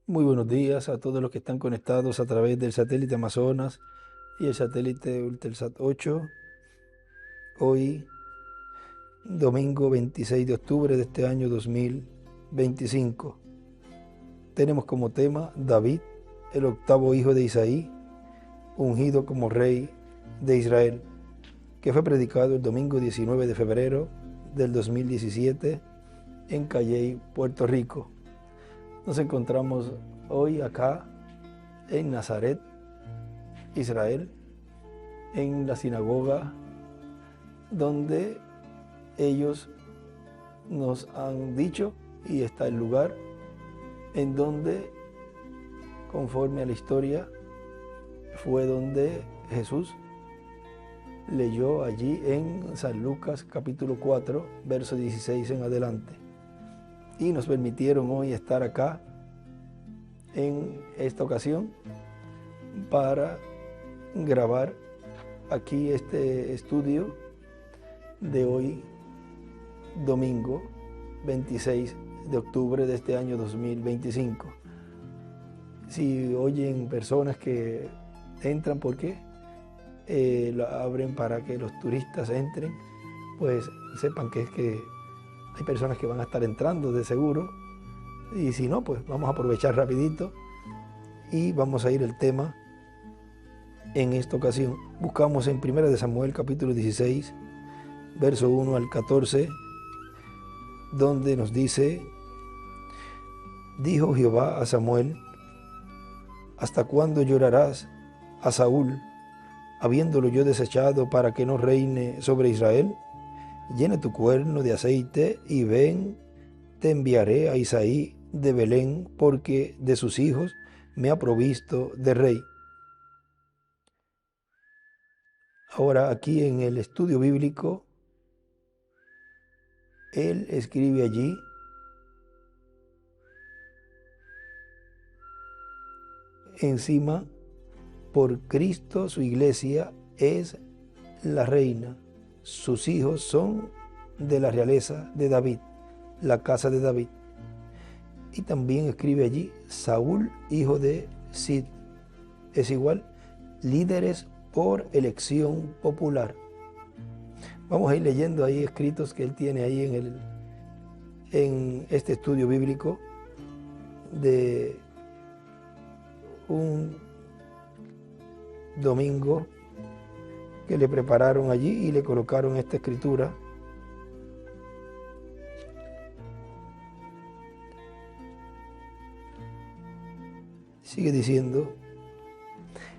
Muy buenos días a todos los que están conectados a través del satélite Amazonas y el satélite Eutelsat 8. Hoy, domingo 26 de octubre de este año 2025. Tenemos como tema David, el octavo hijo de Isaí, ungido como rey de Israel, que fue predicado el domingo 19 de febrero del 2017 en Calley, Puerto Rico. Nos encontramos hoy acá en Nazaret, Israel, en la sinagoga donde ellos nos han dicho, y está el lugar en donde, conforme a la historia, fue donde Jesús leyó allí en San Lucas capítulo 4, verso 16 en adelante. Y nos permitieron hoy estar acá en esta ocasión para grabar aquí este estudio de hoy, domingo 26 de octubre de este año 2025. Si oyen personas que entran porque lo abren para que los turistas entren, pues sepan que es que hay personas que van a estar entrando de seguro, y si no, pues vamos a aprovechar rapidito y vamos a ir al tema. En esta ocasión buscamos en 1 de Samuel capítulo 16, verso 1 al 14, donde nos dice: dijo Jehová a Samuel, ¿hasta cuándo llorarás a Saúl, habiéndolo yo desechado para que no reine sobre Israel? Llena tu cuerno de aceite y ven, te enviaré a Isaí de Belén, porque de sus hijos me ha provisto de rey. Ahora aquí en el estudio bíblico, él escribe allí: encima, por Cristo su iglesia es la reina, sus hijos son de la realeza de David, la casa de David. Y también escribe allí: Saúl, hijo de Sid, es igual, líderes por elección popular. Vamos a ir leyendo ahí escritos que él tiene ahí en este estudio bíblico de un domingo que le prepararon allí y le colocaron esta escritura. Sigue diciendo: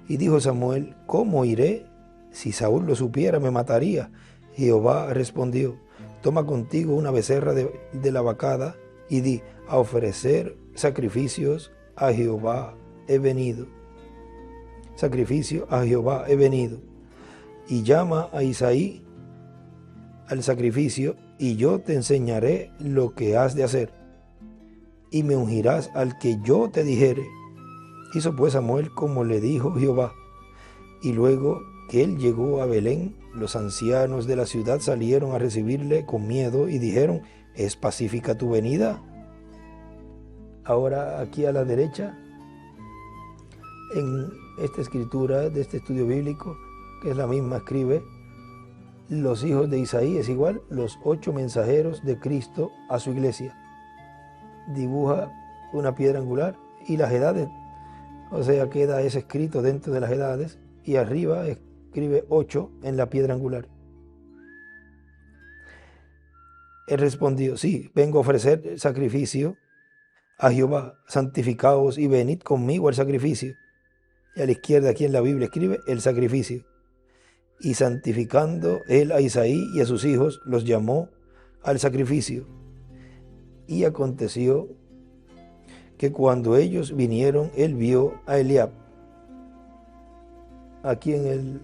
y dijo Samuel, ¿cómo iré? Si Saúl lo supiera, me mataría. Jehová respondió: toma contigo una becerra de la vacada y di: a ofrecer sacrificios a Jehová he venido. Sacrificio a Jehová he venido. Y llama a Isaí al sacrificio, y yo te enseñaré lo que has de hacer, y me ungirás al que yo te dijere. Hizo pues Samuel como le dijo Jehová. Y luego que él llegó a Belén, los ancianos de la ciudad salieron a recibirle con miedo y dijeron: ¿es pacífica tu venida? Ahora aquí a la derecha, en esta escritura de este estudio bíblico, que es la misma, escribe: los hijos de Isaí es igual, los 8 mensajeros de Cristo a su iglesia. Dibuja una piedra angular y las edades, o sea, queda ese escrito dentro de las edades, y arriba escribe 8 en la piedra angular. Él respondió: sí, vengo a ofrecer sacrificio a Jehová, santificaos y venid conmigo al sacrificio. Y a la izquierda aquí en la Biblia escribe el sacrificio. Y santificando él a Isaí y a sus hijos, los llamó al sacrificio. Y aconteció que cuando ellos vinieron, él vio a Eliab. Aquí en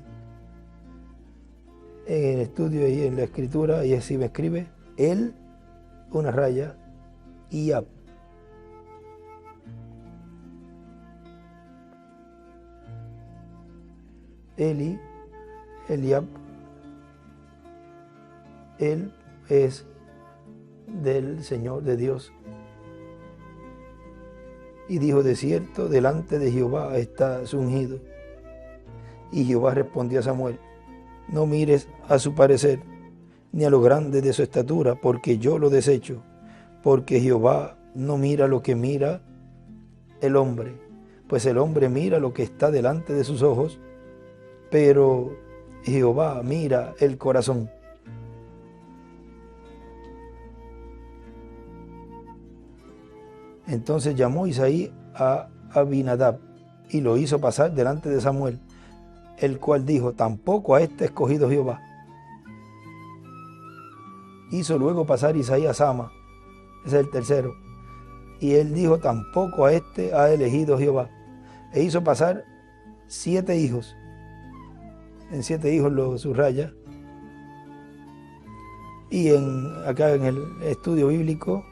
el estudio y en la escritura, y así me escribe: él, una raya, y Ab. Eli, Eliab, él es del Señor, de Dios. Y dijo: de cierto, delante de Jehová estás ungido. Y Jehová respondió a Samuel: no mires a su parecer, ni a lo grande de su estatura, porque yo lo desecho. Porque Jehová no mira lo que mira el hombre, pues el hombre mira lo que está delante de sus ojos, pero Jehová mira el corazón. Entonces llamó Isaí a Abinadab y lo hizo pasar delante de Samuel, el cual dijo: tampoco a este ha escogido Jehová. Hizo luego pasar Isaí a Sama, ese es el tercero, y él dijo: tampoco a este ha elegido Jehová. E hizo pasar 7 hijos. En 7 hijos lo subraya. Y acá en el estudio bíblico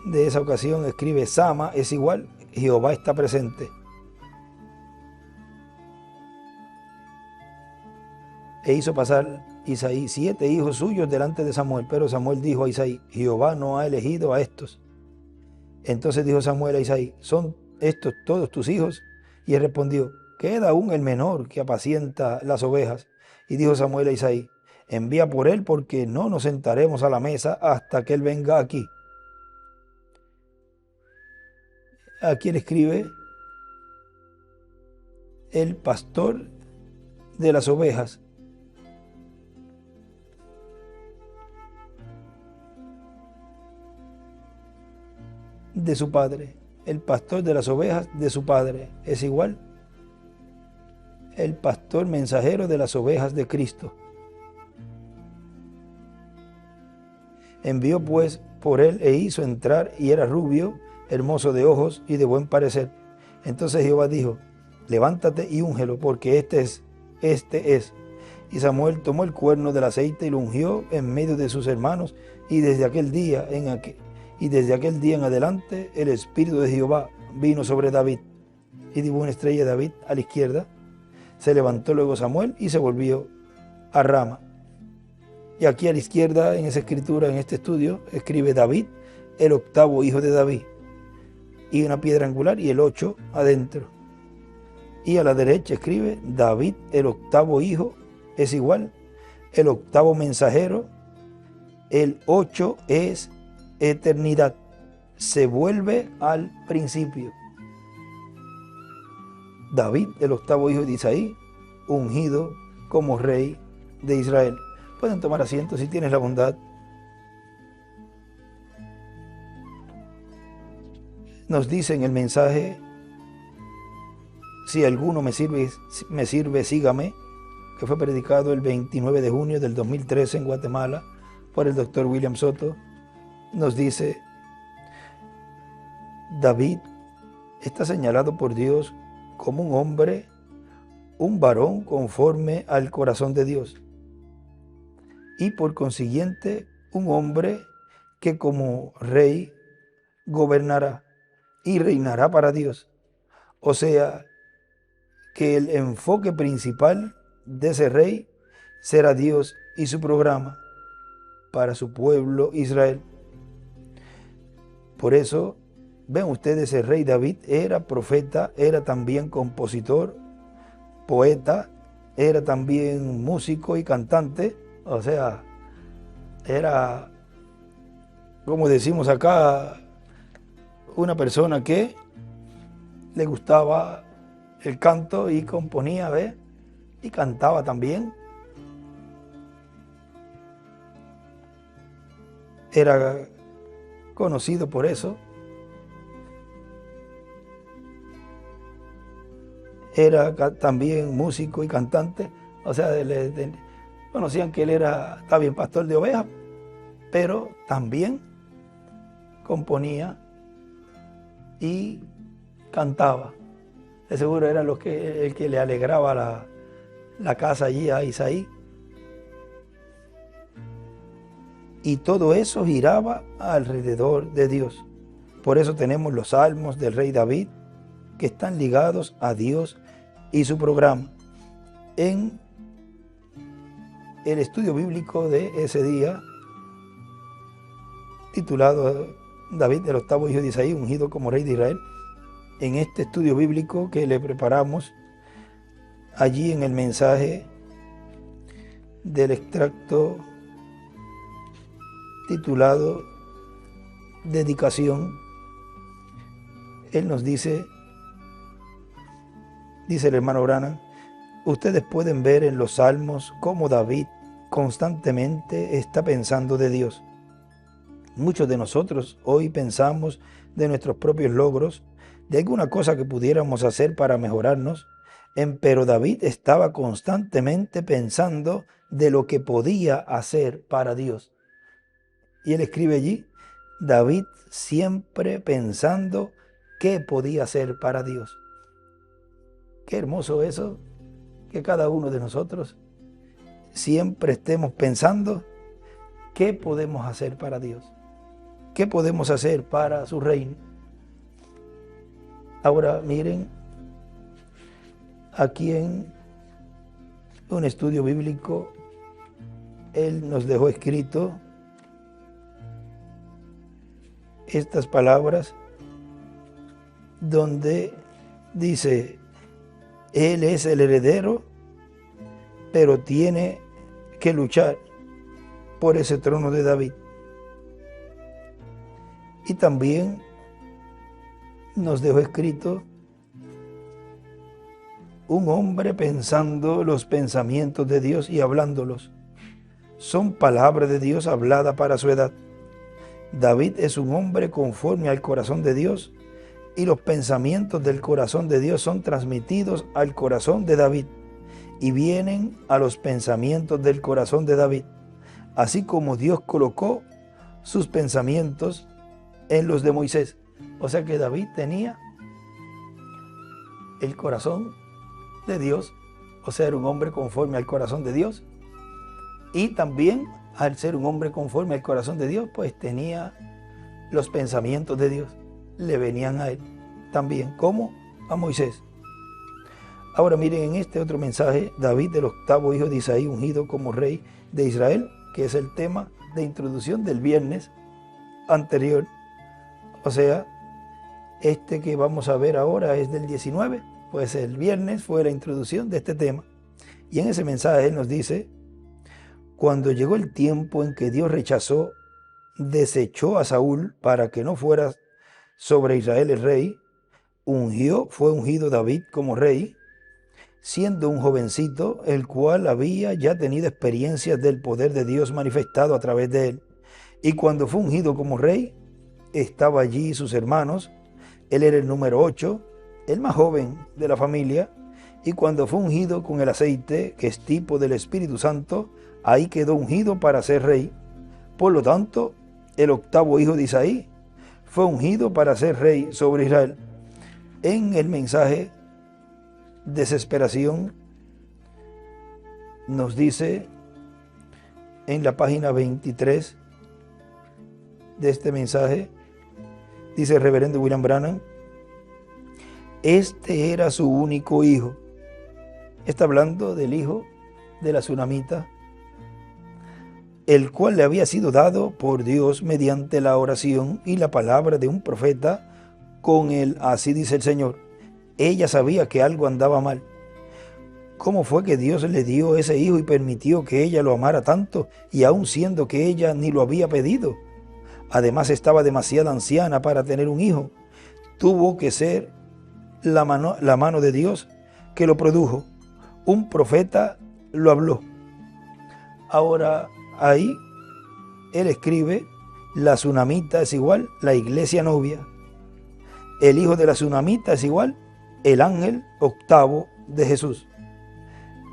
de esa ocasión escribe: Sama es igual, Jehová está presente. E hizo pasar Isaí 7 hijos suyos delante de Samuel, pero Samuel dijo a Isaí: Jehová no ha elegido a estos. Entonces dijo Samuel a Isaí: ¿son estos todos tus hijos? Y él respondió: queda aún el menor que apacienta las ovejas. Y dijo Samuel a Isaí: envía por él, porque no nos sentaremos a la mesa hasta que él venga aquí. Aquí él escribe: el pastor de las ovejas. De su padre, el pastor de las ovejas de su padre, es igual el pastor mensajero de las ovejas de Cristo. Envió pues por él e hizo entrar, y era rubio, hermoso de ojos y de buen parecer. Entonces Jehová dijo: levántate y úngelo, porque este es. Y Samuel tomó el cuerno del aceite y lo ungió en medio de sus hermanos, y desde aquel día en adelante el Espíritu de Jehová vino sobre David. Y dibujo una estrella de David a la izquierda. Se levantó luego Samuel y se volvió a Rama. Y aquí a la izquierda, en esa escritura, en este estudio, escribe David, el 8º hijo de David. Y una piedra angular y el 8 adentro. Y a la derecha escribe David, el 8º hijo, es igual, el 8º mensajero. El 8 es eternidad, se vuelve al principio. David, el 8º hijo de Isaí, ungido como rey de Israel. Pueden tomar asiento si tienes la bondad. Nos dice en el mensaje: si alguno me sirve, sígame, que fue predicado el 29 de junio del 2013 en Guatemala por el doctor William Soto. Nos dice: David está señalado por Dios como un hombre, un varón conforme al corazón de Dios, y por consiguiente un hombre que como rey gobernará y reinará para Dios. O sea, que el enfoque principal de ese rey será Dios y su programa para su pueblo Israel. Por eso, ven ustedes, el rey David era profeta, era también compositor, poeta, era también músico y cantante. O sea, era, como decimos acá, una persona que le gustaba el canto y componía, ¿ves? Y cantaba también. Era conocido por eso. Era también músico y cantante. O sea, conocían que él era también pastor de ovejas, pero también componía y cantaba. De seguro era el que le alegraba la casa allí a Isaí. Y todo eso giraba alrededor de Dios. Por eso tenemos los salmos del rey David, que están ligados a Dios y su programa. En el estudio bíblico de ese día, titulado David, el 8º hijo de Isaí, ungido como rey de Israel, en este estudio bíblico que le preparamos allí en el mensaje del extracto titulado Dedicación. Él nos dice el hermano Branham, ustedes pueden ver en los salmos cómo David constantemente está pensando de Dios. Muchos de nosotros hoy pensamos de nuestros propios logros, de alguna cosa que pudiéramos hacer para mejorarnos, pero David estaba constantemente pensando de lo que podía hacer para Dios. Y él escribe allí, David siempre pensando qué podía hacer para Dios. Qué hermoso eso, que cada uno de nosotros siempre estemos pensando qué podemos hacer para Dios, qué podemos hacer para su reino. Ahora miren, aquí en un estudio bíblico, él nos dejó escrito estas palabras donde dice, él es el heredero, pero tiene que luchar por ese trono de David. Y también nos dejó escrito, un hombre pensando los pensamientos de Dios y hablándolos. Son palabras de Dios hablada para su edad. David es un hombre conforme al corazón de Dios y los pensamientos del corazón de Dios son transmitidos al corazón de David y vienen a los pensamientos del corazón de David, así como Dios colocó sus pensamientos en los de Moisés. O sea que David tenía el corazón de Dios, o sea, era un hombre conforme al corazón de Dios, y también al ser un hombre conforme al corazón de Dios, pues tenía los pensamientos de Dios, le venían a él también, como a Moisés. Ahora miren en este otro mensaje, David, el octavo hijo de Isaí, ungido como rey de Israel, que es el tema de introducción del viernes anterior. O sea, este que vamos a ver ahora es del 19, pues el viernes fue la introducción de este tema. Y en ese mensaje él nos dice, cuando llegó el tiempo en que Dios desechó a Saúl para que no fuera sobre Israel el rey, fue ungido David como rey, siendo un jovencito, el cual había ya tenido experiencias del poder de Dios manifestado a través de él. Y cuando fue ungido como rey, estaba allí sus hermanos, él era el número 8, el más joven de la familia, y cuando fue ungido con el aceite, que es tipo del Espíritu Santo, ahí quedó ungido para ser rey. Por lo tanto, el octavo hijo de Isaí fue ungido para ser rey sobre Israel. En el mensaje Desesperación nos dice en la página 23 de este mensaje, dice el reverendo William Branham, este era su único hijo. Está hablando del hijo de la tsunamita, el cual le había sido dado por Dios mediante la oración y la palabra de un profeta con él, así dice el Señor. Ella sabía que algo andaba mal. ¿Cómo fue que Dios le dio ese hijo y permitió que ella lo amara tanto, y aun siendo que ella ni lo había pedido? Además estaba demasiado anciana para tener un hijo. Tuvo que ser la mano de Dios que lo produjo. Un profeta lo habló. Ahora ahí él escribe, la tsunamita es igual la iglesia novia. El hijo de la tsunamita es igual el ángel octavo de Jesús.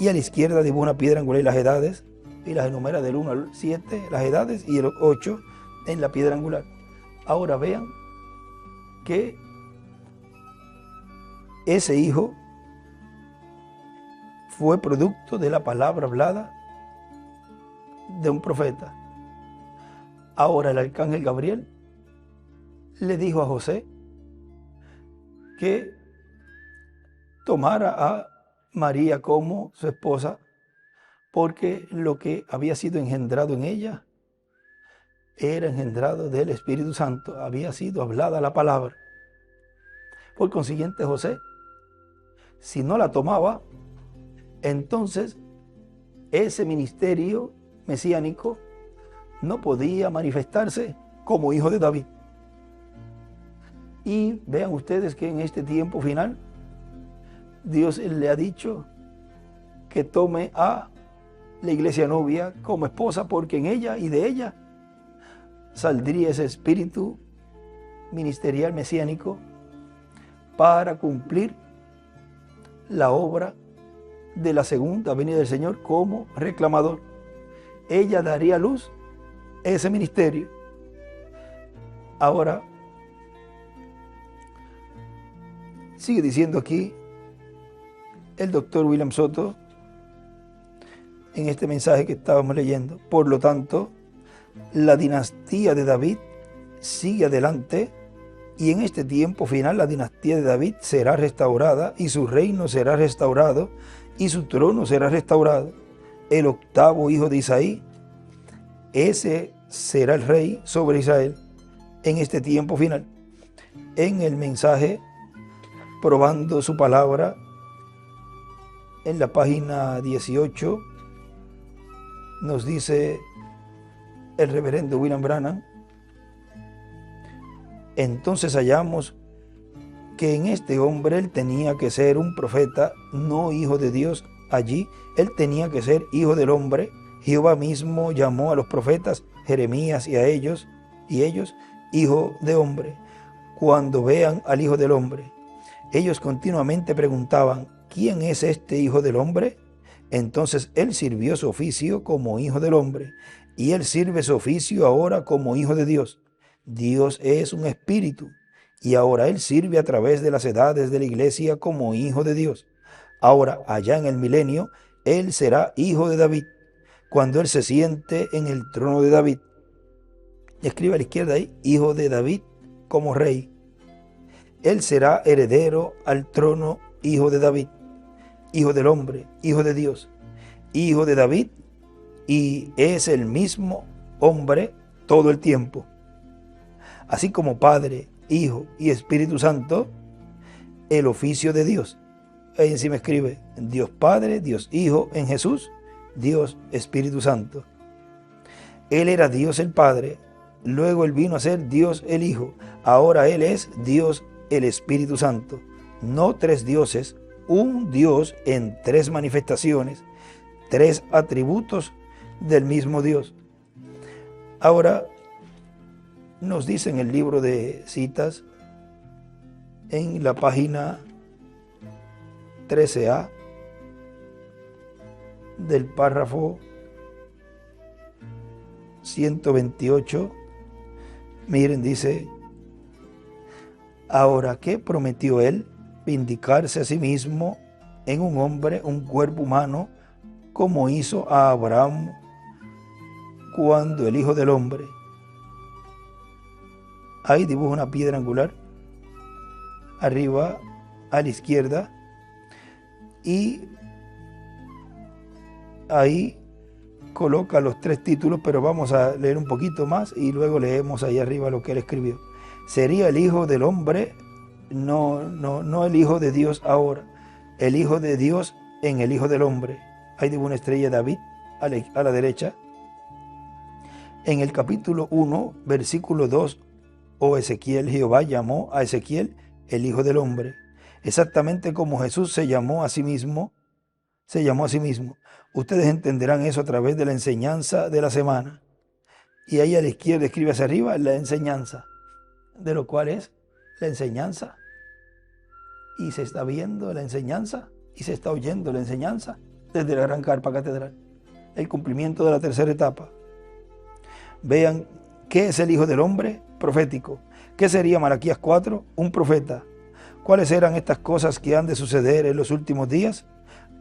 Y a la izquierda dibuja una piedra angular y las edades, y las enumera del 1 al 7, las edades, y el 8 en la piedra angular. Ahora vean que ese hijo fue producto de la palabra hablada de un profeta. Ahora el arcángel Gabriel le dijo a José que tomara a María como su esposa, porque lo que había sido engendrado en ella era engendrado del Espíritu Santo, había sido hablada la palabra. Por consiguiente, José, si no la tomaba, entonces ese ministerio mesiánico no podía manifestarse como hijo de David. Y vean ustedes que en este tiempo final, Dios le ha dicho que tome a la iglesia novia como esposa, porque en ella y de ella saldría ese espíritu ministerial mesiánico para cumplir la obra de la segunda venida del Señor como reclamador. Ella daría luz a ese ministerio. Ahora, sigue diciendo aquí el doctor William Soto en este mensaje que estábamos leyendo. Por lo tanto, la dinastía de David sigue adelante y en este tiempo final la dinastía de David será restaurada y su reino será restaurado y su trono será restaurado. El octavo hijo de Isaí, ese será el rey sobre Israel en este tiempo final. En el mensaje Probando su palabra, en la página 18, nos dice el reverendo William Branham: entonces hallamos que en este hombre él tenía que ser un profeta, no hijo de Dios. Allí él tenía que ser hijo del hombre. Jehová mismo llamó a los profetas Jeremías y ellos hijo de hombre. Cuando vean al hijo del hombre, ellos continuamente preguntaban: ¿quién es este hijo del hombre? Entonces él sirvió su oficio como hijo del hombre, y él sirve su oficio ahora como hijo de Dios. Dios es un espíritu, y ahora él sirve a través de las edades de la iglesia como hijo de Dios. Ahora, allá en el milenio, él será hijo de David, cuando él se siente en el trono de David. Y escribe a la izquierda ahí: hijo de David como rey. Él será heredero al trono, hijo de David, hijo del hombre, hijo de Dios, hijo de David, y es el mismo hombre todo el tiempo. Así como Padre, Hijo y Espíritu Santo, el oficio de Dios. Ahí encima escribe: Dios Padre, Dios Hijo en Jesús, Dios Espíritu Santo. Él era Dios el Padre, luego él vino a ser Dios el Hijo, ahora él es Dios el Espíritu Santo. No tres dioses, un Dios en tres manifestaciones, tres atributos del mismo Dios. Ahora nos dice en el libro de citas, en la página 13a del párrafo 128, miren, dice: ahora, ¿qué prometió él? Vindicarse a sí mismo en un hombre, un cuerpo humano, como hizo a Abraham cuando el Hijo del Hombre. Ahí dibuja una piedra angular, arriba a la izquierda, y ahí coloca los tres títulos, pero vamos a leer un poquito más y luego leemos ahí arriba lo que él escribió. Sería el Hijo del Hombre, no el Hijo de Dios ahora, el Hijo de Dios en el Hijo del Hombre. Ahí dibuja una estrella de David a la derecha. En el capítulo 1, versículo 2, Ezequiel, Jehová llamó a Ezequiel el Hijo del Hombre, exactamente como Jesús se llamó a sí mismo. Ustedes entenderán eso a través de la enseñanza de la semana. Y ahí a la izquierda escribe hacia arriba la enseñanza, de lo cual es la enseñanza. Y se está viendo la enseñanza y se está oyendo la enseñanza desde la gran carpa catedral. El cumplimiento de la tercera etapa. Vean, ¿qué es el Hijo del Hombre? Profético. ¿Qué sería Malaquías 4? Un profeta. ¿Cuáles eran estas cosas que han de suceder en los últimos días?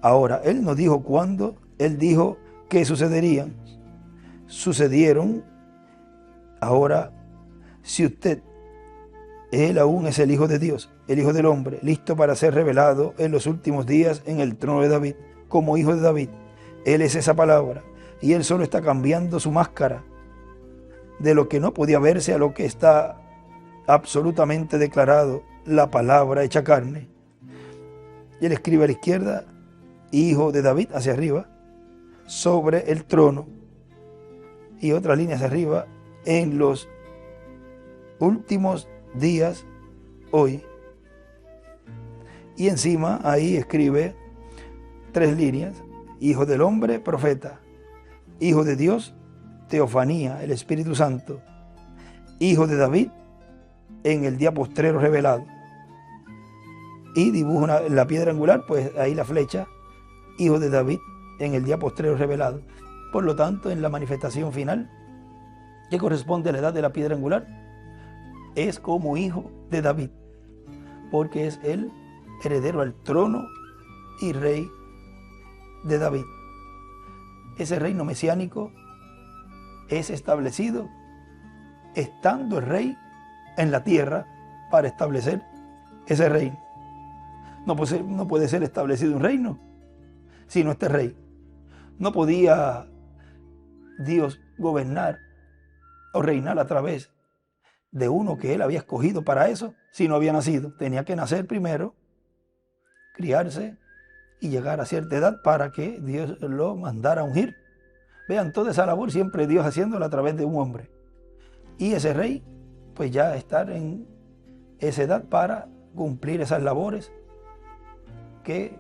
Ahora, él no dijo cuándo, él dijo que sucederían. Sucedieron. Ahora, si él aún es el Hijo de Dios, el Hijo del Hombre, listo para ser revelado en los últimos días en el trono de David, como Hijo de David. Él es esa palabra, y él solo está cambiando su máscara de lo que no podía verse a lo que está absolutamente declarado la palabra hecha carne. Y él escribe a la izquierda, Hijo de David, hacia arriba, sobre el trono. Y otra línea hacia arriba, en los últimos días, hoy. Y encima ahí escribe 3 líneas, Hijo del hombre, profeta. Hijo de Dios, teofanía, el Espíritu Santo. Hijo de David, en el día postrero revelado. Y dibuja la piedra angular, pues ahí la flecha, Hijo de David, en el día postrero revelado. Por lo tanto, en la manifestación final, que corresponde a la edad de la piedra angular, es como hijo de David, porque es el heredero al trono y rey de David. Ese reino mesiánico es establecido estando el rey en la tierra para establecer ese reino. No puede ser establecido un reino sino este rey. No podía Dios gobernar o reinar a través de uno que él había escogido para eso si no había nacido. Tenía que nacer primero, criarse y llegar a cierta edad para que Dios lo mandara a ungir. Vean, toda esa labor siempre Dios haciéndola a través de un hombre. Y ese rey, pues ya estar en esa edad para cumplir esas labores que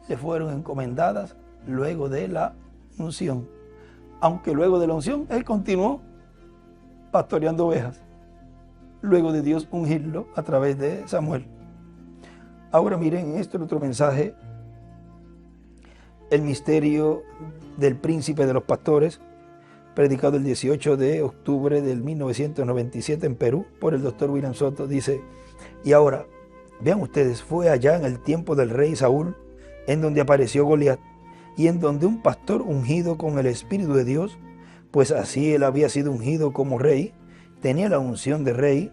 le fueron encomendadas luego de la unción. Aunque luego de la unción, él continuó pastoreando ovejas, luego de Dios ungirlo a través de Samuel. Ahora miren, este otro mensaje, el misterio del príncipe de los pastores, predicado el 18 de octubre del 1997 en Perú por el doctor William Soto, dice: y ahora, vean ustedes, fue allá en el tiempo del rey Saúl, en donde apareció Goliat, y en donde un pastor ungido con el Espíritu de Dios, pues así él había sido ungido como rey, tenía la unción de rey,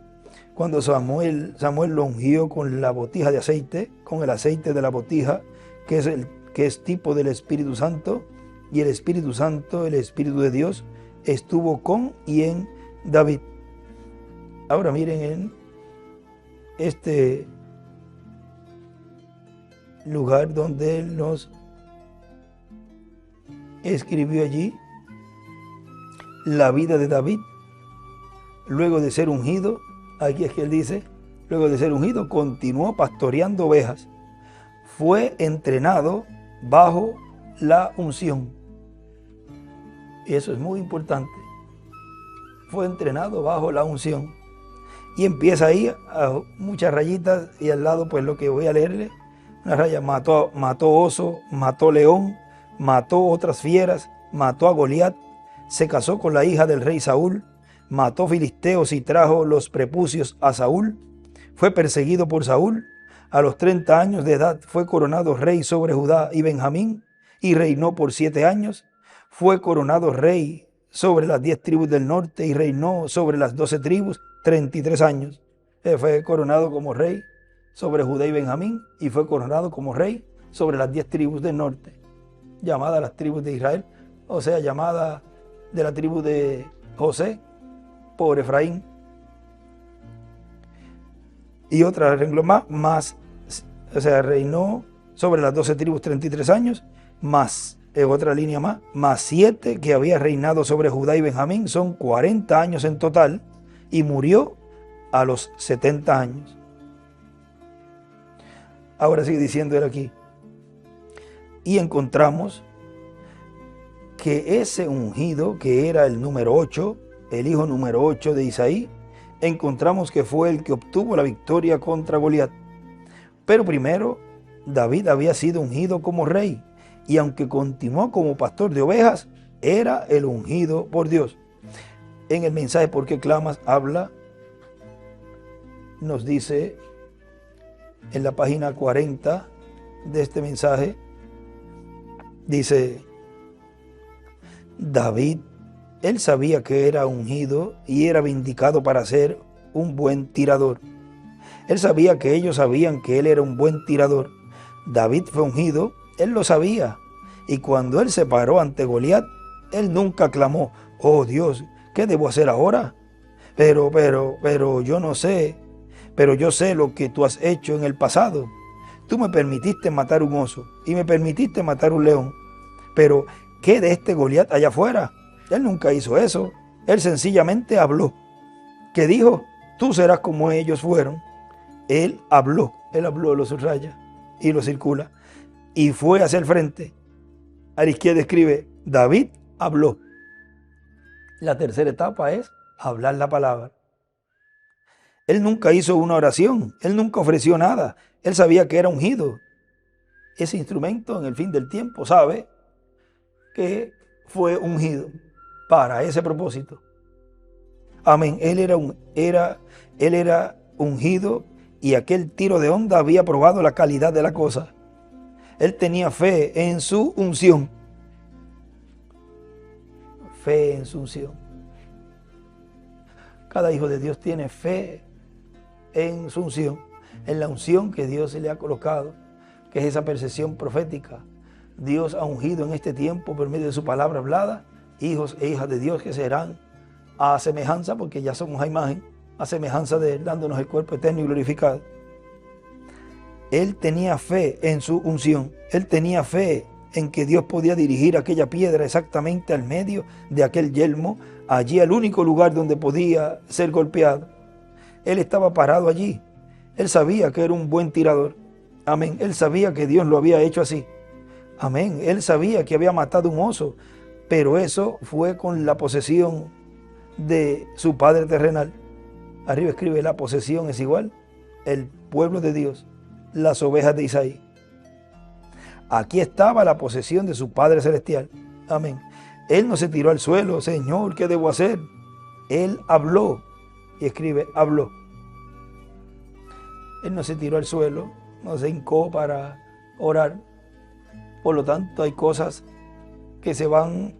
cuando Samuel lo ungió con la botija de aceite, con el aceite de la botija, que es tipo del Espíritu Santo, y el Espíritu Santo, el Espíritu de Dios, estuvo con y en David. Ahora miren en este lugar donde él nos escribió allí la vida de David, luego de ser ungido. Aquí es que él dice, luego de ser ungido, continuó pastoreando ovejas. Fue entrenado bajo la unción. Y eso es muy importante. Fue entrenado bajo la unción. Y empieza ahí a muchas rayitas, y al lado pues lo que voy a leerle, una raya: mató oso, mató león, mató otras fieras, mató a Goliat, se casó con la hija del rey Saúl, mató filisteos y trajo los prepucios a Saúl, fue perseguido por Saúl, a los 30 años de edad fue coronado rey sobre Judá y Benjamín, y reinó por 7 años, fue coronado rey sobre las 10 tribus del norte, y reinó sobre las 12 tribus 33 años. Fue coronado como rey sobre Judá y Benjamín, y fue coronado como rey sobre las 10 tribus del norte, llamadas las tribus de Israel, o sea, llamada de la tribu de José por Efraín. Y otra renglón más, o sea, reinó sobre las 12 tribus 33 años, más otra línea más 7 que había reinado sobre Judá y Benjamín, son 40 años en total, y murió a los 70 años. Ahora sigue diciendo él aquí, y encontramos que ese ungido, que era el número 8, el hijo número 8 de Isaí, encontramos que fue el que obtuvo la victoria contra Goliat. Pero primero, David había sido ungido como rey, y aunque continuó como pastor de ovejas, era el ungido por Dios. En el mensaje ¿Por qué clamas? Habla, nos dice en la página 40 de este mensaje, dice: David, él sabía que era ungido y era vindicado para ser un buen tirador. Él sabía que ellos sabían que él era un buen tirador. David fue ungido, él lo sabía. Y cuando él se paró ante Goliat, él nunca clamó: oh Dios, ¿qué debo hacer ahora? Pero yo no sé. pero yo sé lo que tú has hecho en el pasado. Tú me permitiste matar un oso y me permitiste matar un león. Pero, ¿qué de este Goliat allá afuera? Él nunca hizo eso. Él sencillamente habló. ¿Qué dijo? Tú serás como ellos fueron. Él habló, lo subraya y lo circula. Y fue hacia el frente. A la izquierda escribe, David habló. La tercera etapa es hablar la palabra. Él nunca hizo una oración, él nunca ofreció nada. Él sabía que era ungido. Ese instrumento en el fin del tiempo sabe que fue ungido para ese propósito. Amén. Él era ungido y aquel tiro de onda había probado la calidad de la cosa. Él tenía fe en su unción. Fe en su unción. Cada hijo de Dios tiene fe en su unción, en la unción que Dios se le ha colocado, que es esa percepción profética. Dios ha ungido en este tiempo por medio de su palabra hablada, hijos e hijas de Dios que serán a semejanza, porque ya somos a imagen, a semejanza de Él, dándonos el cuerpo eterno y glorificado. Él tenía fe en su unción, él tenía fe en que Dios podía dirigir aquella piedra exactamente al medio de aquel yelmo, allí al único lugar donde podía ser golpeado. Él estaba parado allí, él sabía que era un buen tirador, amén, él sabía que Dios lo había hecho así, amén, él sabía que había matado un oso, pero eso fue con la posesión de su padre terrenal. Arriba escribe, la posesión es igual, el pueblo de Dios, las ovejas de Isaí. Aquí estaba la posesión de su Padre Celestial. Amén. Él no se tiró al suelo, Señor, ¿qué debo hacer? Él habló, y escribe, habló. Él no se tiró al suelo, no se hincó para orar. Por lo tanto, hay cosas que se van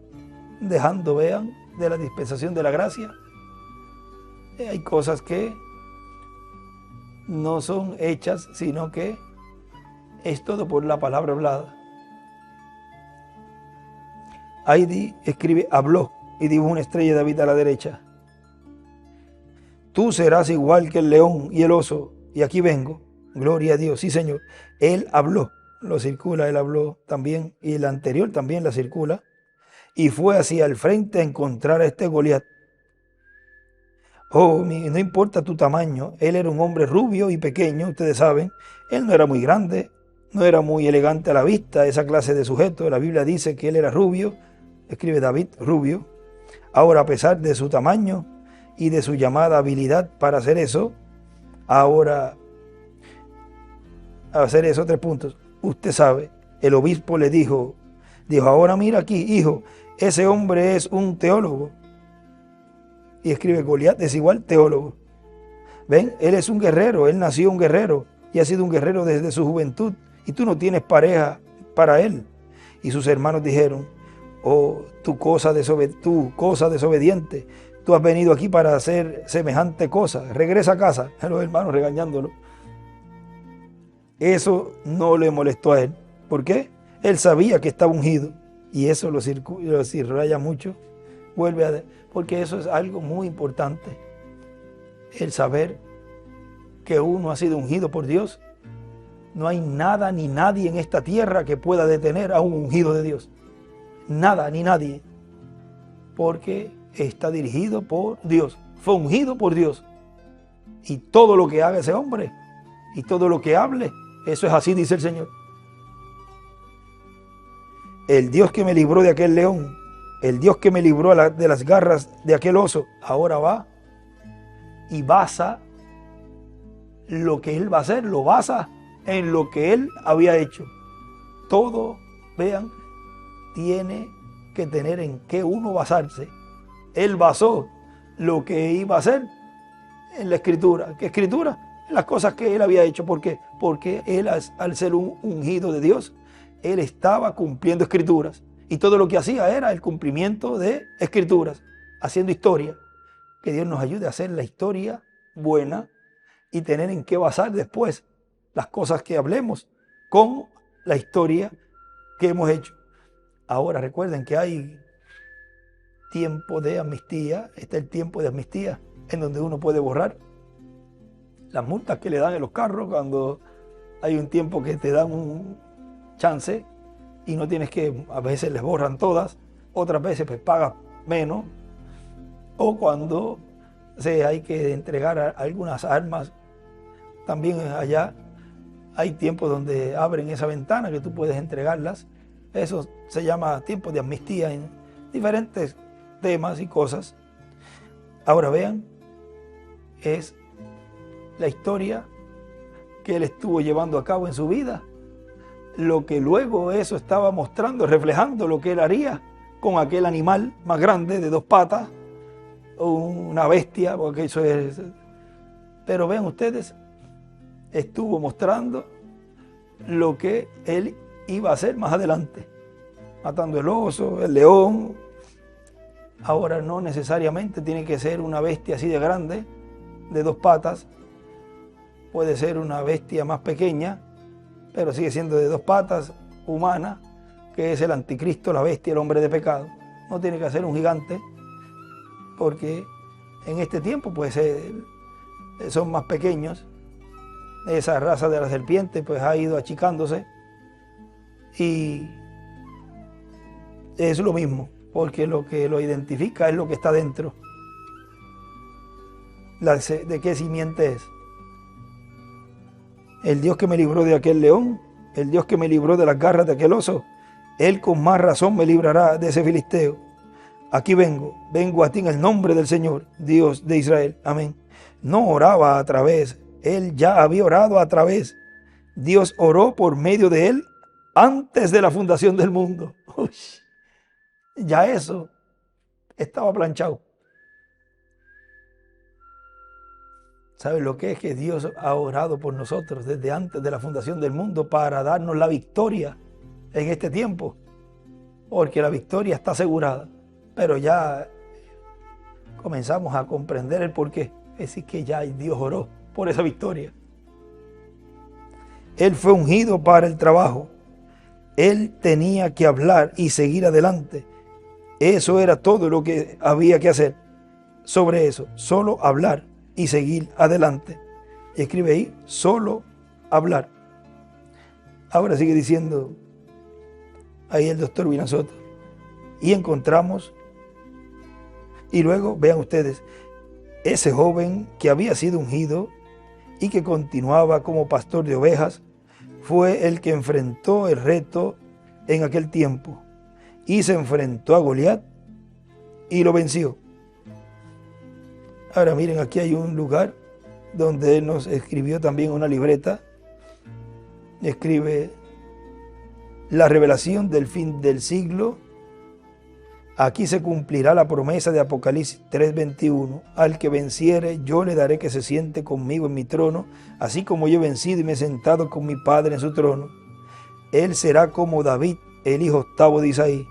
dejando, vean, de la dispensación de la gracia. Hay cosas que no son hechas, sino que es todo por la palabra hablada. Ahí escribe, habló, y dijo una estrella de David a la derecha. Tú serás igual que el león y el oso, y aquí vengo. Gloria a Dios, sí Señor. Él habló, lo circula, él habló también, y el anterior también la circula, y fue hacia el frente a encontrar a este Goliat. Oh, no importa tu tamaño, él era un hombre rubio y pequeño, ustedes saben, él no era muy grande, no era muy elegante a la vista, esa clase de sujeto. La Biblia dice que él era rubio, escribe David, rubio. Ahora, a pesar de su tamaño y de su llamada habilidad para hacer eso, ahora, hacer eso, 3 puntos. Usted sabe, el obispo le dijo, ahora mira aquí, hijo, ese hombre es un teólogo. Y escribe, Goliat es igual teólogo. ¿Ven? Él es un guerrero, él nació un guerrero y ha sido un guerrero desde su juventud. Y tú no tienes pareja para él. Y sus hermanos dijeron, oh, tu cosa desobediente, tú has venido aquí para hacer semejante cosa, regresa a casa. Los hermanos regañándolo. Eso no le molestó a él. ¿Por qué? Él sabía que estaba ungido. Y eso lo cirraya mucho. Porque eso es algo muy importante. El saber que uno ha sido ungido por Dios. No hay nada ni nadie en esta tierra que pueda detener a un ungido de Dios. Nada ni nadie. Porque está dirigido por Dios. Fue ungido por Dios. Y todo lo que haga ese hombre, y todo lo que hable, eso es así, dice el Señor. El Dios que me libró de aquel león, el Dios que me libró de las garras de aquel oso, ahora va y basa lo que Él va a hacer, lo basa en lo que Él había hecho. Todo, vean, tiene que tener en qué uno basarse. Él basó lo que iba a hacer en la Escritura. ¿Qué Escritura? En las cosas que Él había hecho. ¿Por qué? Porque Él, al ser un ungido de Dios, Él estaba cumpliendo Escrituras. Y todo lo que hacía era el cumplimiento de Escrituras, haciendo historia. Que Dios nos ayude a hacer la historia buena y tener en qué basar después las cosas que hablemos con la historia que hemos hecho. Ahora recuerden que hay tiempo de amnistía, está el tiempo de amnistía en donde uno puede borrar las multas que le dan en los carros cuando hay un tiempo que te dan un chance y no tienes que, a veces les borran todas, otras veces pues pagas menos, o cuando hay que entregar algunas armas, también allá hay tiempos donde abren esa ventana que tú puedes entregarlas. Eso se llama tiempo de amnistía en diferentes temas y cosas. Ahora vean, es la historia que él estuvo llevando a cabo en su vida, lo que luego eso estaba mostrando, reflejando lo que él haría con aquel animal más grande de 2 patas, una bestia, porque eso es... Pero vean ustedes, estuvo mostrando lo que él iba a hacer más adelante, matando el oso, el león. Ahora no necesariamente tiene que ser una bestia así de grande, de 2 patas, puede ser una bestia más pequeña, pero sigue siendo de 2 patas, humana, que es el anticristo, la bestia, el hombre de pecado. No tiene que ser un gigante, porque en este tiempo pues son más pequeños. Esa raza de la serpiente pues ha ido achicándose y es lo mismo, porque lo que lo identifica es lo que está dentro. ¿De qué simiente es? El Dios que me libró de aquel león, el Dios que me libró de las garras de aquel oso, Él con más razón me librará de ese filisteo. Aquí vengo a ti en el nombre del Señor, Dios de Israel. Amén. No oraba a través, él ya había orado a través. Dios oró por medio de él antes de la fundación del mundo. Uy, ya eso estaba planchado. ¿Sabes lo que es? Que Dios ha orado por nosotros desde antes de la fundación del mundo para darnos la victoria en este tiempo. Porque la victoria está asegurada. Pero ya comenzamos a comprender el porqué. Es decir, que ya Dios oró por esa victoria. Él fue ungido para el trabajo. Él tenía que hablar y seguir adelante. Eso era todo lo que había que hacer. Sobre eso, solo hablar y seguir adelante. Y escribe ahí, solo hablar. Ahora sigue diciendo ahí el doctor Vinasoto. Y encontramos, y luego vean ustedes, ese joven que había sido ungido y que continuaba como pastor de ovejas, fue el que enfrentó el reto en aquel tiempo y se enfrentó a Goliat y lo venció. Ahora miren, aquí hay un lugar donde él nos escribió también una libreta. Escribe la revelación del fin del siglo. Aquí se cumplirá la promesa de Apocalipsis 3:21. Al que venciere, yo le daré que se siente conmigo en mi trono, así como yo he vencido y me he sentado con mi Padre en su trono. Él será como David, el hijo octavo de Isaí,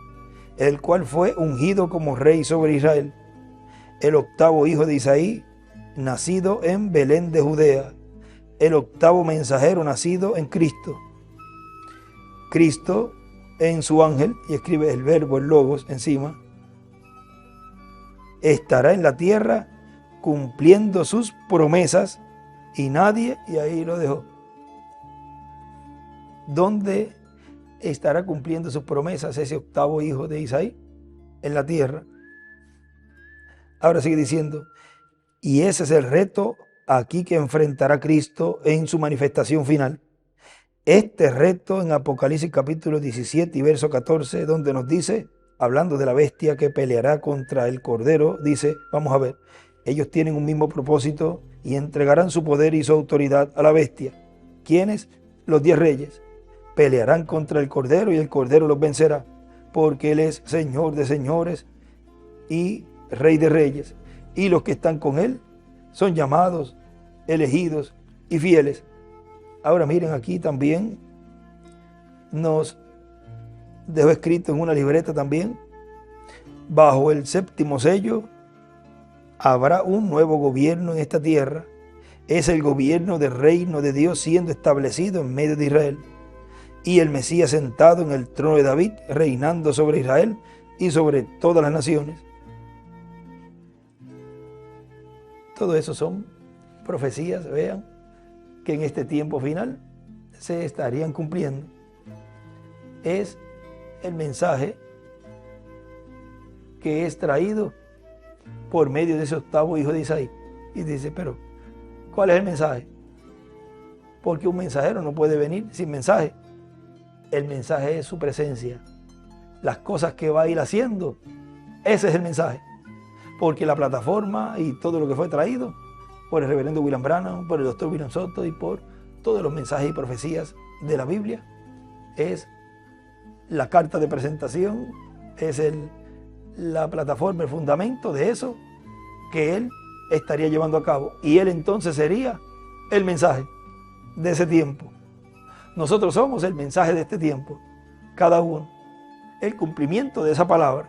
el cual fue ungido como rey sobre Israel. El octavo hijo de Isaí, nacido en Belén de Judea. El octavo mensajero nacido en Cristo. Cristo en su ángel, y escribe el verbo, el logos, encima, estará en la tierra cumpliendo sus promesas y nadie, y ahí lo dejó. ¿Dónde estará cumpliendo sus promesas ese octavo hijo de Isaí? En la tierra. Ahora sigue diciendo, y ese es el reto aquí que enfrentará Cristo en su manifestación final. Este reto en Apocalipsis capítulo 17 y verso 14, donde nos dice, hablando de la bestia que peleará contra el Cordero, dice, vamos a ver, ellos tienen un mismo propósito y entregarán su poder y su autoridad a la bestia. ¿Quiénes? Los 10 reyes. Pelearán contra el Cordero y el Cordero los vencerá, porque Él es Señor de señores y Rey de reyes. Y los que están con Él son llamados, elegidos y fieles. Ahora miren, aquí también nos dejó escrito en una libreta también, bajo el 7º sello habrá un nuevo gobierno en esta tierra. Es el gobierno del reino de Dios siendo establecido en medio de Israel. Y el Mesías sentado en el trono de David, reinando sobre Israel y sobre todas las naciones. Todo eso son profecías, vean, que en este tiempo final se estarían cumpliendo. Es el mensaje que es traído por medio de ese octavo hijo de Isaí. Y dice, pero ¿cuál es el mensaje? Porque un mensajero no puede venir sin mensaje. El mensaje es su presencia. Las cosas que va a ir haciendo, ese es el mensaje. Porque la plataforma y todo lo que fue traído por el reverendo William Branham, por el doctor William Soto y por todos los mensajes y profecías de la Biblia, es la carta de presentación, es la plataforma, el fundamento de eso que él estaría llevando a cabo. Y él entonces sería el mensaje de ese tiempo. Nosotros somos el mensaje de este tiempo, cada uno, el cumplimiento de esa palabra.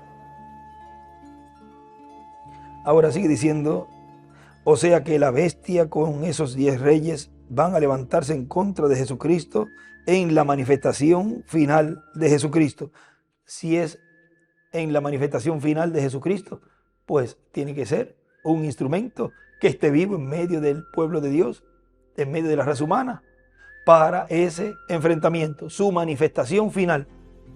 Ahora sigue diciendo, o sea que la bestia con esos 10 reyes van a levantarse en contra de Jesucristo en la manifestación final de Jesucristo. Si es en la manifestación final de Jesucristo, pues tiene que ser un instrumento que esté vivo en medio del pueblo de Dios, en medio de la raza humana, para ese enfrentamiento, su manifestación final.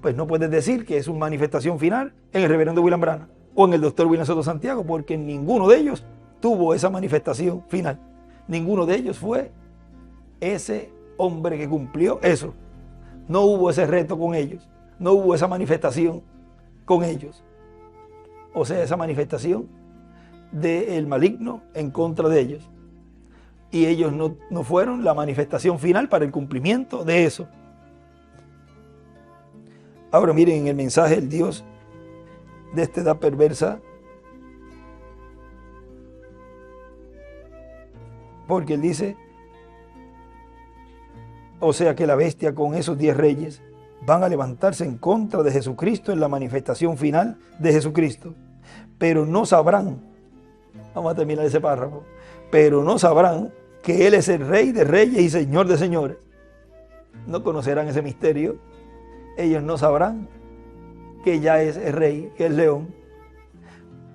Pues no puedes decir que es una manifestación final en el reverendo William Branham o en el doctor William Soto Santiago, porque ninguno de ellos tuvo esa manifestación final. Ninguno de ellos fue ese hombre que cumplió eso. No hubo ese reto con ellos, no hubo esa manifestación con ellos. O sea, esa manifestación del maligno en contra de ellos. Y ellos no fueron la manifestación final para el cumplimiento de eso. Ahora miren el mensaje del Dios de esta edad perversa, porque él dice, o sea que la bestia con esos 10 reyes van a levantarse en contra de Jesucristo en la manifestación final de Jesucristo, pero no sabrán, vamos a terminar ese párrafo, pero no sabrán que Él es el Rey de reyes y Señor de señores. No conocerán ese misterio. Ellos no sabrán que ya es el Rey, que es León,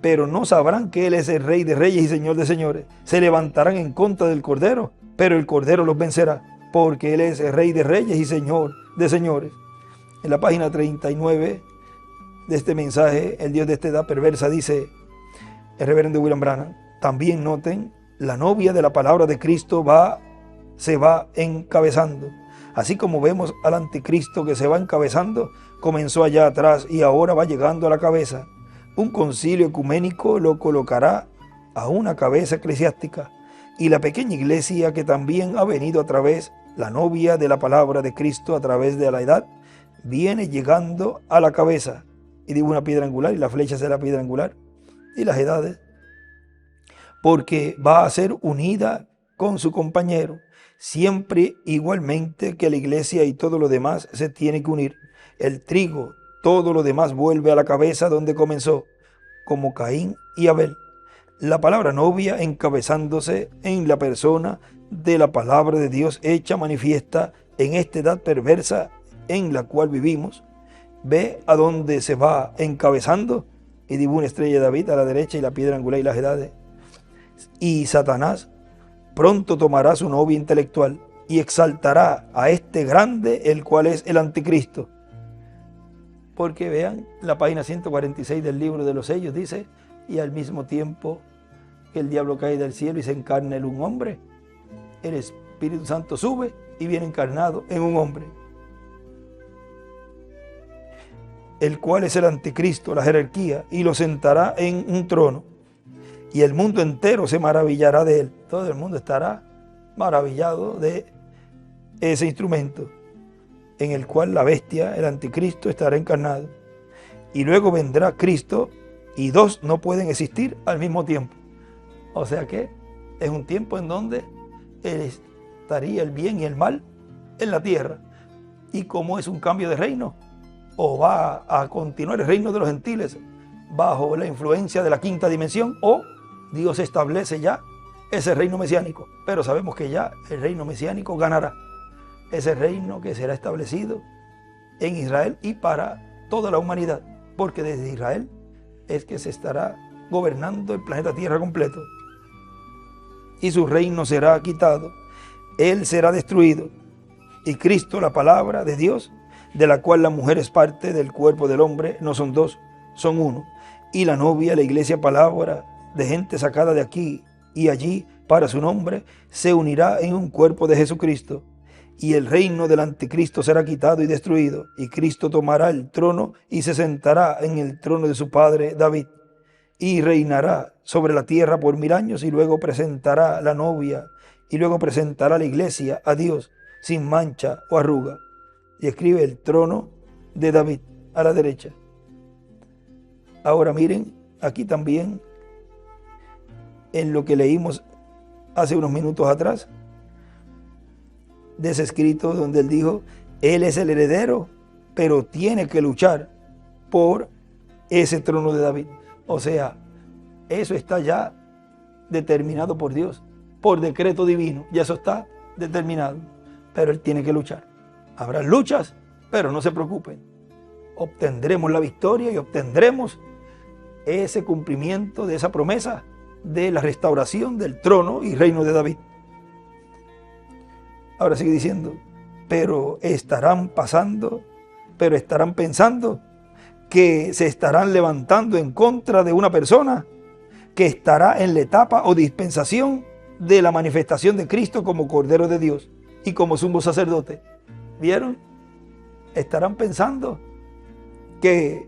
pero no sabrán que Él es el Rey de reyes y Señor de señores. Se levantarán en contra del Cordero, pero el Cordero los vencerá, porque Él es el Rey de reyes y Señor de señores. En la página 39 de este mensaje, el Dios de esta edad perversa, dice el reverendo William Branham, también noten, la novia de la palabra de Cristo se va encabezando. Así como vemos al anticristo que se va encabezando, comenzó allá atrás y ahora va llegando a la cabeza. Un concilio ecuménico lo colocará a una cabeza eclesiástica, y la pequeña iglesia que también ha venido a través, la novia de la palabra de Cristo a través de la edad, viene llegando a la cabeza. Y digo una piedra angular, y la flecha será la piedra angular, y las edades, porque va a ser unida con su compañero, siempre igualmente que la iglesia y todo lo demás se tiene que unir. El trigo, todo lo demás vuelve a la cabeza donde comenzó, como Caín y Abel. La palabra novia encabezándose en la persona de la palabra de Dios hecha manifiesta en esta edad perversa en la cual vivimos. Ve a dónde se va encabezando, y dibuja una estrella de David a la derecha y la piedra angular y las edades. Y Satanás pronto tomará su novia intelectual y exaltará a este grande, el cual es el anticristo. Porque vean, la página 146 del libro de los sellos dice, y al mismo tiempo que el diablo cae del cielo y se encarna en un hombre, el Espíritu Santo sube y viene encarnado en un hombre, el cual es el anticristo, la jerarquía, y lo sentará en un trono. Y el mundo entero se maravillará de él. Todo el mundo estará maravillado de ese instrumento en el cual la bestia, el anticristo, estará encarnado. Y luego vendrá Cristo, y dos no pueden existir al mismo tiempo. O sea que es un tiempo en donde estaría el bien y el mal en la tierra. Y como es un cambio de reino, o va a continuar el reino de los gentiles bajo la influencia de la quinta dimensión, o Dios establece ya ese reino mesiánico. Pero sabemos que ya el reino mesiánico ganará. Ese reino que será establecido en Israel y para toda la humanidad. Porque desde Israel es que se estará gobernando el planeta Tierra completo. Y su reino será quitado. él será destruido. Y Cristo, la palabra de Dios, de la cual la mujer es parte del cuerpo del hombre, no son dos, son uno. Y la novia, la iglesia, palabra de gente sacada de aquí y allí para su nombre, se unirá en un cuerpo de Jesucristo. Y el reino del anticristo será quitado y destruido, y Cristo tomará el trono y se sentará en el trono de su padre David, y reinará sobre la tierra por 1000 años, y luego presentará la novia, y luego presentará la iglesia a Dios, sin mancha o arruga. Y escribe el trono de David a la derecha. Ahora miren, aquí también, en lo que leímos hace unos minutos atrás, de ese escrito donde él dijo, él es el heredero, pero tiene que luchar por ese trono de David. O sea, eso está ya determinado por Dios, por decreto divino, ya eso está determinado, pero él tiene que luchar. Habrá luchas, pero no se preocupen, obtendremos la victoria y obtendremos ese cumplimiento de esa promesa de la restauración del trono y reino de David. Ahora sigue diciendo, pero estarán pensando que se estarán levantando en contra de una persona que estará en la etapa o dispensación de la manifestación de Cristo como Cordero de Dios y como sumo sacerdote. ¿Vieron? Estarán pensando que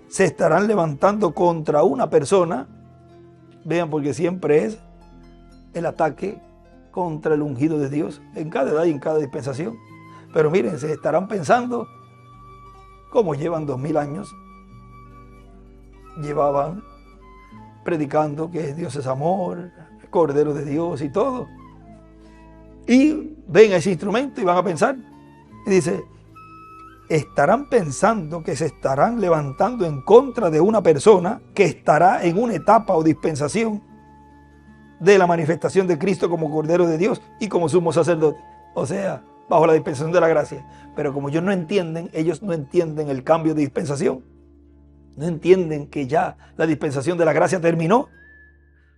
se estarán levantando contra una persona. Vean, porque siempre es el ataque contra el ungido de Dios en cada edad y en cada dispensación. Pero miren, se estarán pensando cómo llevan 2000 años, llevaban predicando que Dios es amor, Cordero de Dios y todo. Y ven ese instrumento y van a pensar, y dice, estarán pensando que se estarán levantando en contra de una persona que estará en una etapa o dispensación de la manifestación de Cristo como Cordero de Dios y como sumo sacerdote. O sea, bajo la dispensación de la gracia. Pero como ellos no entienden el cambio de dispensación, no entienden que ya la dispensación de la gracia terminó,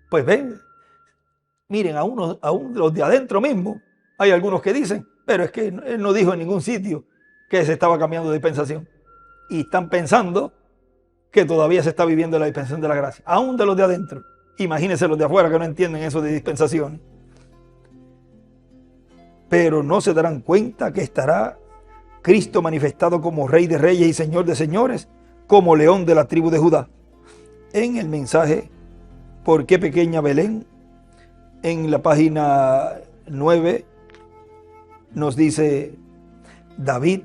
pues ven, miren, aún los de adentro mismo, hay algunos que dicen, pero es que él no dijo en ningún sitio que se estaba cambiando de dispensación. Y están pensando que todavía se está viviendo la dispensación de la gracia, aún de los de adentro. Imagínense los de afuera que no entienden eso de dispensaciones. Pero no se darán cuenta que estará Cristo manifestado como Rey de Reyes y Señor de Señores, como León de la tribu de Judá. En el mensaje ¿Por qué pequeña Belén?, en la página 9, nos dice David,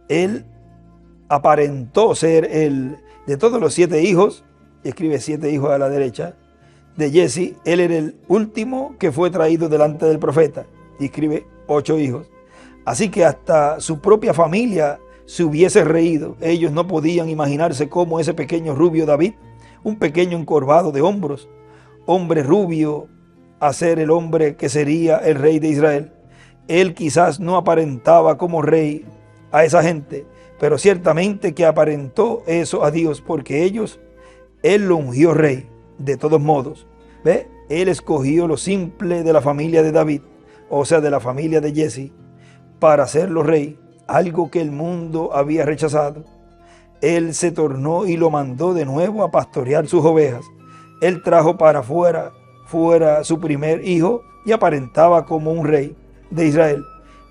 él aparentó ser el de todos los 7 hijos, escribe 7 hijos a la derecha, de Jesse, él era el último que fue traído delante del profeta, y escribe 8 hijos. Así que hasta su propia familia se hubiese reído. Ellos no podían imaginarse cómo ese pequeño rubio David, un pequeño encorvado de hombros, hombre rubio, a ser el hombre que sería el rey de Israel. Él quizás no aparentaba como rey a esa gente, pero ciertamente que aparentó eso a Dios, porque él lo ungió rey. De todos modos, ¿ve? Él escogió lo simple de la familia de David, o sea, de la familia de Jesse, para hacerlo rey, algo que el mundo había rechazado. Él se tornó y lo mandó de nuevo a pastorear sus ovejas. Él trajo para fuera su primer hijo y aparentaba como un rey de Israel.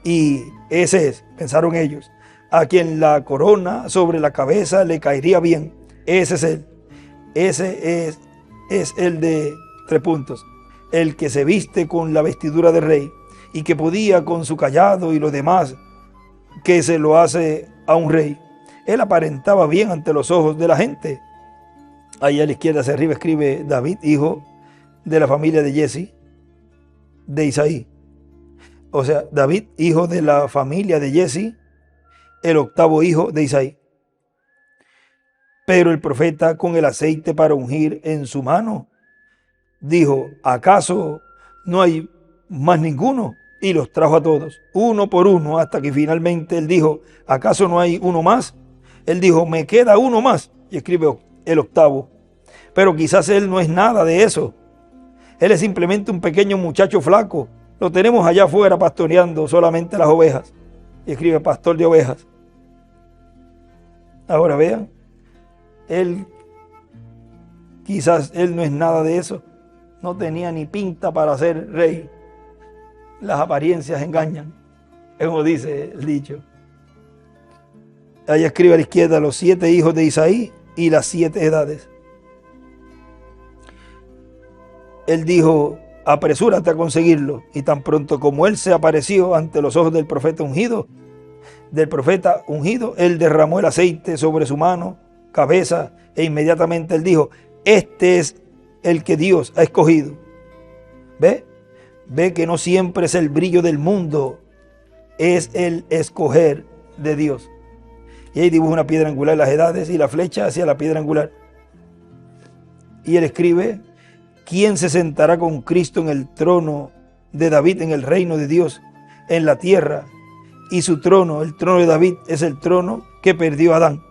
Y ese es, pensaron ellos, a quien la corona sobre la cabeza le caería bien. Ese es él. Ese es el de 3 puntos. El que se viste con la vestidura de rey y que podía con su cayado y lo demás que se lo hace a un rey. Él aparentaba bien ante los ojos de la gente. Ahí a la izquierda hacia arriba escribe David, hijo de la familia de Jesse, de Isaí. O sea, David, hijo de la familia de Jesse, el 8º hijo de Isaí. Pero el profeta, con el aceite para ungir en su mano, dijo, ¿acaso no hay más ninguno? Y los trajo a todos, uno por uno, hasta que finalmente él dijo, ¿acaso no hay uno más? Él dijo, me queda uno más, y escribe el 8º. Pero quizás él no es nada de eso. Él es simplemente un pequeño muchacho flaco, Lo tenemos allá afuera pastoreando solamente las ovejas. Y escribe pastor de ovejas. Ahora vean, quizás él no es nada de eso. No tenía ni pinta para ser rey. Las apariencias engañan, como dice el dicho. Ahí escribe a la izquierda los 7 hijos de Isaí y las 7 edades. Él dijo, apresúrate a conseguirlo. Y tan pronto como él se apareció ante los ojos del profeta ungido, él derramó el aceite sobre su mano, cabeza, e inmediatamente él dijo, este es el que Dios ha escogido. Ve que no siempre es el brillo del mundo, es el escoger de Dios. Y ahí dibuja una piedra angular, las edades, y la flecha hacia la piedra angular. Y él escribe, ¿quién se sentará con Cristo en el trono de David, en el reino de Dios, en la tierra? Y su trono, el trono de David, es el trono que perdió Adán.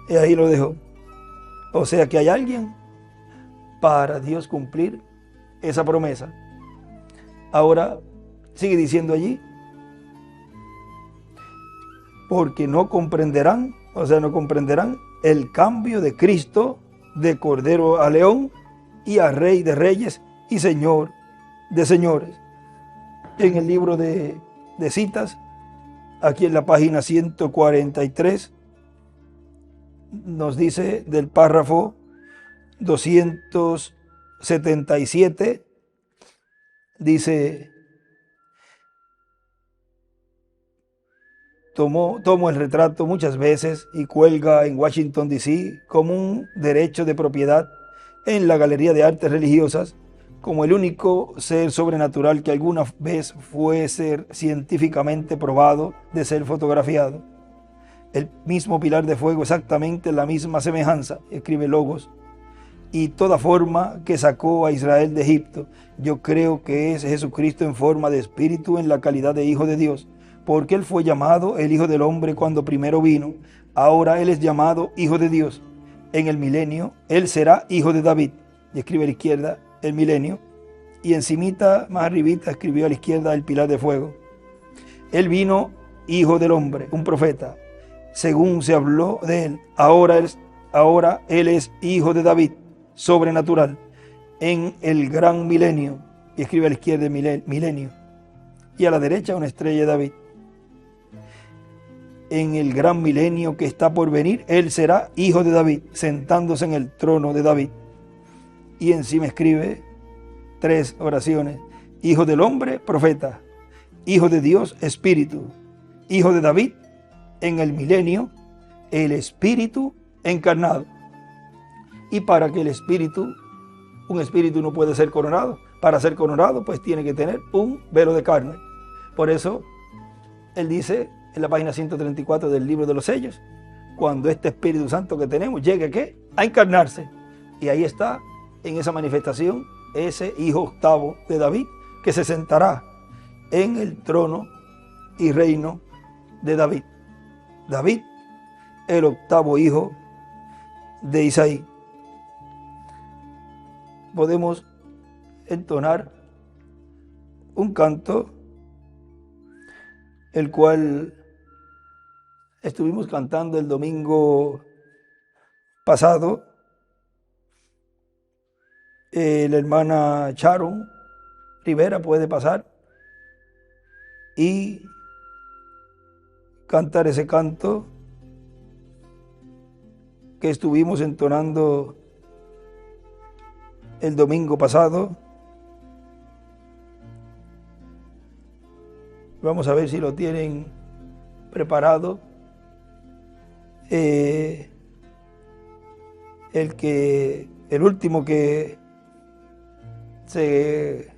Y ahí lo dejó. O sea que hay alguien para Dios cumplir esa promesa. Ahora sigue diciendo allí, porque no comprenderán el cambio de Cristo de cordero a león y a rey de reyes y señor de señores. En el libro de citas, aquí en la página 143, nos dice del párrafo 277, dice, tomo el retrato muchas veces y cuelga en Washington, D.C. como un derecho de propiedad en la Galería de Artes Religiosas, como el único ser sobrenatural que alguna vez fue ser científicamente probado de ser fotografiado. El mismo pilar de fuego, exactamente la misma semejanza, escribe Logos, y toda forma que sacó a Israel de Egipto. Yo creo que es Jesucristo en forma de espíritu en la calidad de Hijo de Dios, porque Él fue llamado el Hijo del Hombre cuando primero vino. Ahora Él es llamado Hijo de Dios. En el milenio, Él será Hijo de David. Y escribe a la izquierda el milenio. Y encimita, más arribita, escribió a la izquierda el pilar de fuego. Él vino Hijo del Hombre, un profeta, según se habló de Él. Ahora Él es Hijo de David, sobrenatural, en el gran milenio. Y escribe a la izquierda el milenio. Y a la derecha una estrella de David. En el gran milenio que está por venir, Él será Hijo de David, sentándose en el trono de David. Y encima escribe 3 oraciones. Hijo del hombre, profeta. Hijo de Dios, espíritu. Hijo de David, en el milenio, el espíritu encarnado. Y para que un espíritu no puede ser coronado. Para ser coronado, pues tiene que tener un velo de carne. Por eso, él dice en la página 134 del libro de los sellos, cuando este Espíritu Santo que tenemos llegue ¿qué? A encarnarse. Y ahí está, en esa manifestación, ese hijo octavo de David, que se sentará en el trono y reino de David. David, el octavo hijo de Isaí. Podemos entonar un canto, el cual estuvimos cantando el domingo pasado. La hermana Sharon Rivera puede pasar y cantar ese canto que estuvimos entonando el domingo pasado. Vamos a ver si lo tienen preparado. El último que se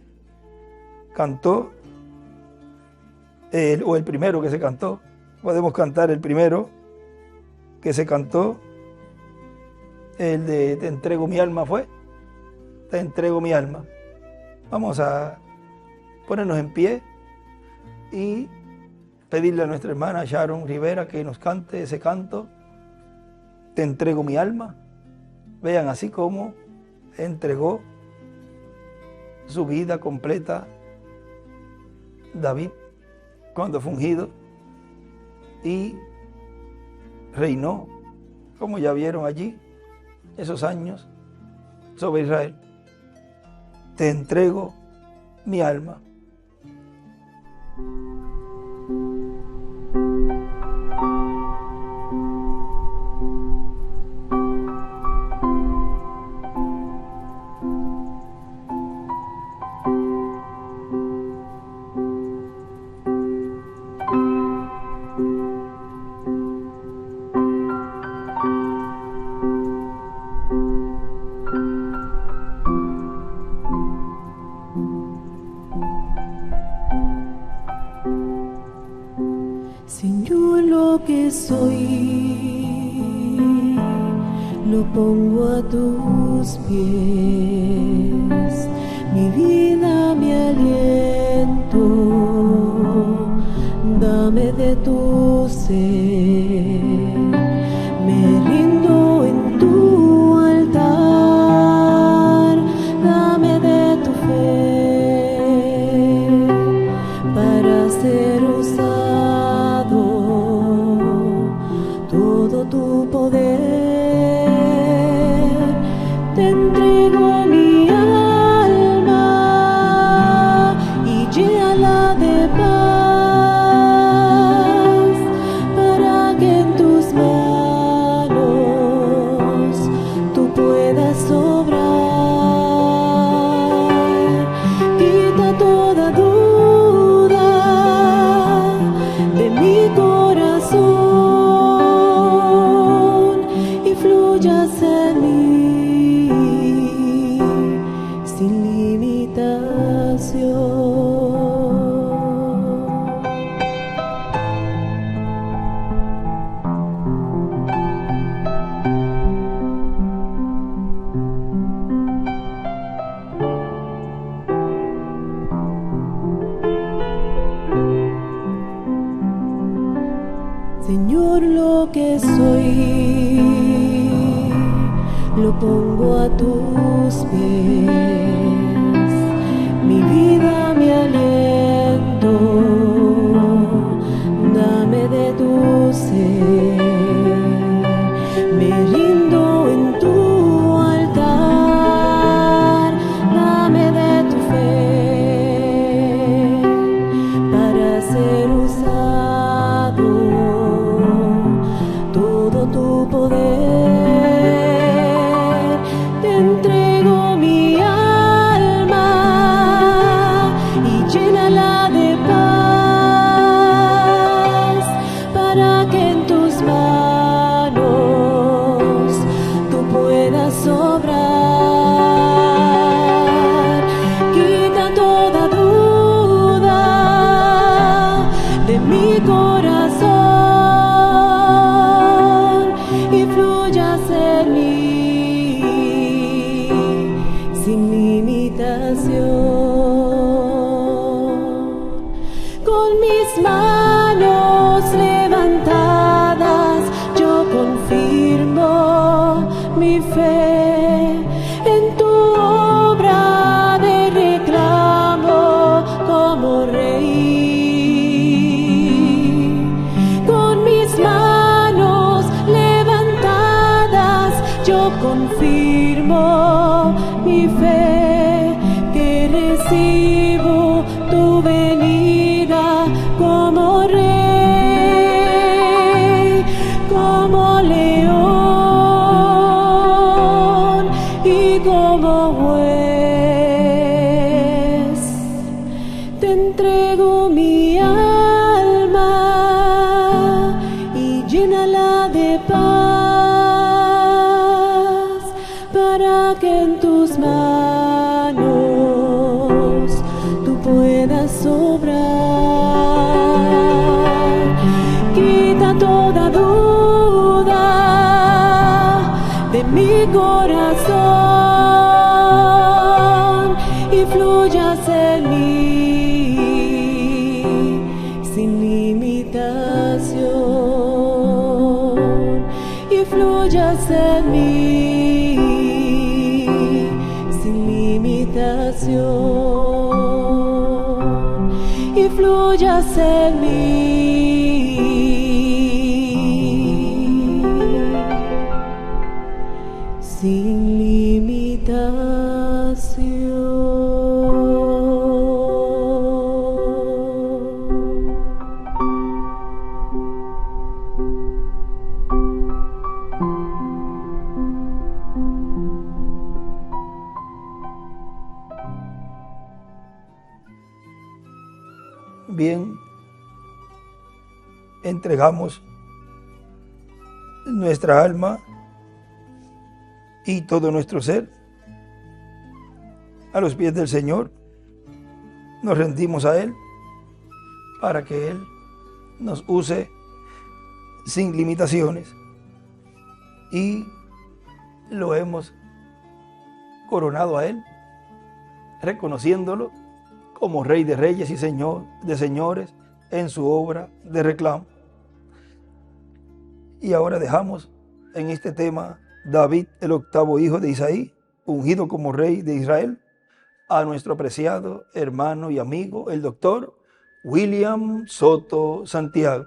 cantó, o el primero que se cantó. Podemos cantar el primero que se cantó, el de Te entrego mi alma fue. Te entrego mi alma. Vamos a ponernos en pie y pedirle a nuestra hermana Sharon Rivera que nos cante ese canto, Te entrego mi alma. Vean así como entregó su vida completa David cuando fue ungido y reinó, como ya vieron allí, esos años sobre Israel. Te entrego mi alma. Señor, lo que soy, lo pongo a tus pies, mi vida, mi aliento, dame de tu ser, me rindo en tu altar, dame de tu fe, para ser usado todo tu poder. Te entrego mi alma y llénala de paz, para que en tus manos tú puedas obrar. Quita toda duda de mi corazón y fluyas en mí sin limitación. Señor, lo que soy, lo pongo a tus pies, mi vida, mi aliento, dame de tu ser, me rindo en tu altar, dame de tu fe, para ser usado todo tu poder. Te entrego mi alma y llénala de paz, para que en tus manos tú puedas obrar. Quita toda duda de mi corazón y fluyas en mí sin limitación. Con mis manos levantadas yo confirmo mi fe en tu obra de reclamo como rey. Con mis manos levantadas yo confirmo mi fe, que recibo tu venida como rey, como león y como juez. Te entrego mi alma y llénala de paz, para que en tus manos tú puedas obrar. Quita toda duda de mi corazón y fluyas en mí sin limitación, y fluyas en mí sin limitación, y fluyas construyas en mí sin Bien, entregamos nuestra alma y todo nuestro ser a los pies del Señor. Nos rendimos a Él para que Él nos use sin limitaciones y lo hemos coronado a Él, reconociéndolo como Rey de Reyes y Señor de Señores en su obra de reclamo. Y ahora dejamos en este tema David, el octavo hijo de Isaí, ungido como Rey de Israel, a nuestro apreciado hermano y amigo, el doctor William Soto Santiago.